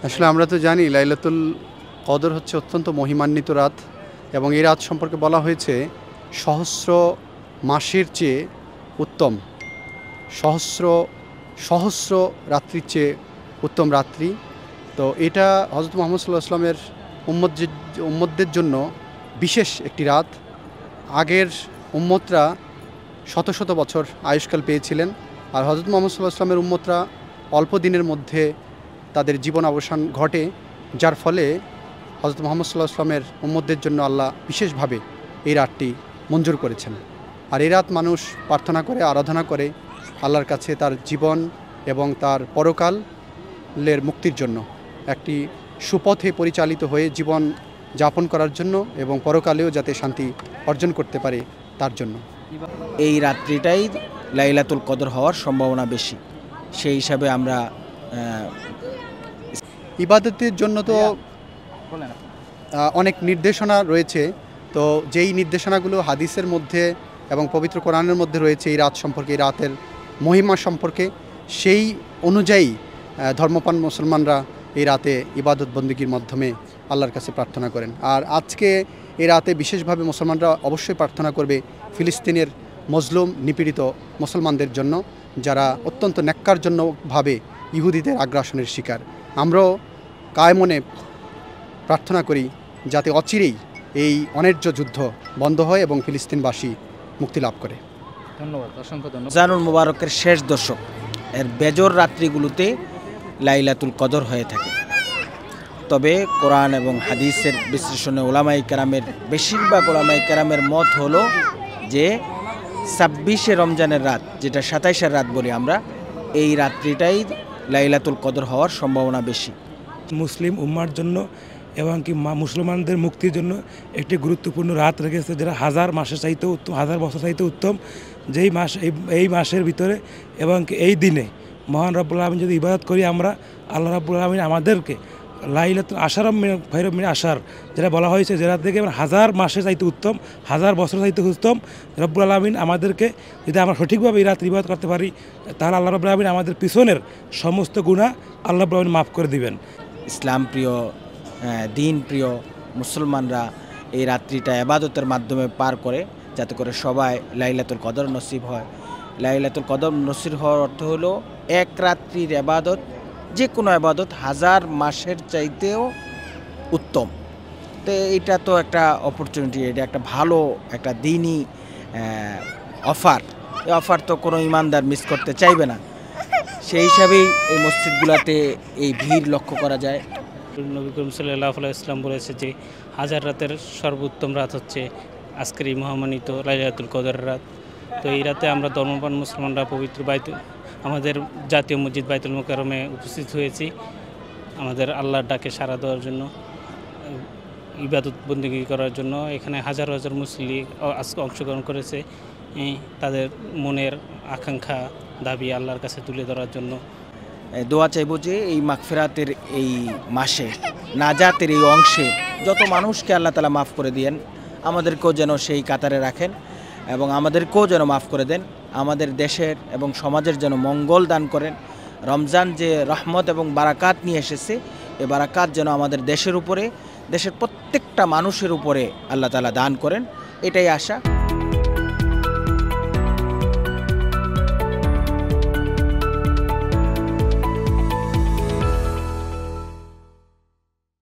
আসলে আমরা তো জানি লাইলাতুল কদর হচ্ছে অত্যন্ত মহিমান্বিত রাত এবং এই রাত সম্পর্কে বলা হয়েছে সহস্র মাসের চেয়ে উত্তম, সহস্র সহস্র রাত্রির চেয়ে উত্তম রাত্রি। তো এটা হযরত মুহাম্মদ সাল্লাল্লাহু আলাইহি ওয়াসাল্লামের উম্মতদের জন্য বিশেষ একটি রাত। আগের উম্মতরা শত শত বছর আয়ুষ্কাল পেয়েছিলেন, আর হযরত মুহাম্মদ সাল্লাল্লাহু আলাইহি ওয়াসাল্লামের উম্মতরা অল্প দিনের মধ্যে তাদের জীবন অবসান ঘটে, যার ফলে হযরত মুহাম্মদ সাল্লাল্লাহু আলাইহি ওয়াসাল্লামের উম্মতদের জন্য আল্লাহ বিশেষভাবে এই রাতটি মঞ্জুর করেছেন। আর এই রাত মানুষ প্রার্থনা করে, আরাধনা করে আল্লাহর কাছে তার জীবন এবং তার পরকালের মুক্তির জন্য, একটি সুপথে পরিচালিত হয়ে জীবন যাপন করার জন্য এবং পরকালেও যাতে শান্তি অর্জন করতে পারে তার জন্য। এই রাত্রিটাই লাইলাতুল কদর হওয়ার সম্ভাবনা বেশি। সেই হিসাবে আমরা ইবাদতের জন্য তো অনেক নির্দেশনা রয়েছে। তো যেই নির্দেশনাগুলো হাদিসের মধ্যে এবং পবিত্র কোরআনের মধ্যে রয়েছে এই রাত সম্পর্কে, এই রাতের মহিমা সম্পর্কে, সেই অনুযায়ী ধর্মপ্রাণ মুসলমানরা এই রাতে ইবাদত বন্দেগীর মাধ্যমে আল্লাহর কাছে প্রার্থনা করেন। আর আজকে এই রাতে বিশেষভাবে মুসলমানরা অবশ্যই প্রার্থনা করবে ফিলিস্তিনের মজলুম নিপীড়িত মুসলমানদের জন্য, যারা অত্যন্ত ন্যাক্কারজনকভাবে ইহুদিদের আগ্রাসনের শিকার। আমরাও কায়মনে প্রার্থনা করি যাতে অচিরেই এই অন্যায্য যুদ্ধ বন্ধ হয় এবং ফিলিস্তিনবাসী মুক্তি লাভ করে। ধন্যবাদ, অসংখ্য ধন্যবাদ। রমজানুল মুবারকের শেষ দশক এর বেজর রাত্রিগুলোতে লাইলাতুল কদর হয়ে থাকে। তবে কোরআন এবং হাদিসের বিশ্লেষণে ওলামায়ে কেরামের বেশিরভাগ ওলামায়ে কেরামের মত হলো যে 26শে রমজানের রাত, যেটা 27শের রাত বলি আমরা, এই রাত্রিটাই লাইলাতুল কদর হওয়ার সম্ভাবনা বেশি। মুসলিম উম্মার জন্য এবং কি মুসলমানদের মুক্তির জন্য একটি গুরুত্বপূর্ণ রাত রেখেছে, যেটা হাজার মাসের চাইতেও উত্তম, হাজার বছর চাইতে উত্তম। যেই মাস এই মাসের ভিতরে এবং এই দিনে মহান রব্বুল আলামিন যদি ইবাদত করি আমরা, আল্লাহ রব্বুল আলামিন আমাদেরকে লাইলাতুল আশার যেটা বলা হয়েছে, যেটা থেকে হাজার মাসের চাইতে উত্তম, হাজার বছর চাইতে উত্তম, রব্বুল আলামিন আমাদেরকে যদি আমরা সঠিকভাবে এই রাত ইবাদত করতে পারি, তাহলে আল্লাহ রব্বুল আলামিন আমাদের পিছনের সমস্ত গুনাহ আল্লাহ রব্বুল আলামিন মাফ করে দিবেন। ইসলাম প্রিয়, দিন প্রিয় মুসলমানরা এই রাত্রিটা ইবাদতের মাধ্যমে পার করে, যাতে করে সবাই লাইলাতুল কদর নসিব হয়। লাইলাতুল কদর নসিব হওয়ার অর্থ হলো এক রাত্রির ইবাদত, যে কোনো ইবাদত হাজার মাসের চাইতেও উত্তম। তো এটা তো একটা অপরচুনিটি, এটা একটা ভালো একটা দিনই অফার। এই অফার তো কোনো ইমানদার মিস করতে চাইবে না। সেই হিসাবেই এই মসজিদগুলোতে এই ভিড় লক্ষ্য করা যায়। নবী করিম সাল্লাল্লাহু আলাইহি ওয়াসাল্লাম বলেছে যে হাজার রাতের সর্বোত্তম রাত হচ্ছে আজকের এই মহামানিত লাইলাতুল কদরের রাত। তো এই রাতে আমরা ধর্মপ্রাণ মুসলমানরা পবিত্র আমাদের জাতীয় মসজিদ বাইতুল মুকাররমে উপস্থিত হয়েছি আমাদের আল্লাহর ডাকে সাড়া দেওয়ার জন্য, ইবাদত বন্দেগী করার জন্য। এখানে হাজার হাজার মুসলিম আজকে অংশগ্রহণ করেছে, তাদের মনের আকাঙ্ক্ষা দাবি আল্লাহর কাছে তুলে ধরার জন্য। দোয়া চাইব যে এই মাগফিরাতের এই মাসে, নাজাতের এই অংশে যত মানুষকে আল্লাহ তাআলা মাফ করে দিয়েন, আমাদেরকেও যেন সেই কাতারে রাখেন এবং আমাদেরকেও যেন মাফ করে দেন। আমাদের দেশের এবং সমাজের যেন মঙ্গল দান করেন। রমজান যে রহমত এবং বারাকাত নিয়ে এসেছে, এই বারাকাত যেন আমাদের দেশের উপরে, দেশের প্রত্যেকটা মানুষের উপরে আল্লাহ তাআলা দান করেন, এটাই আশা।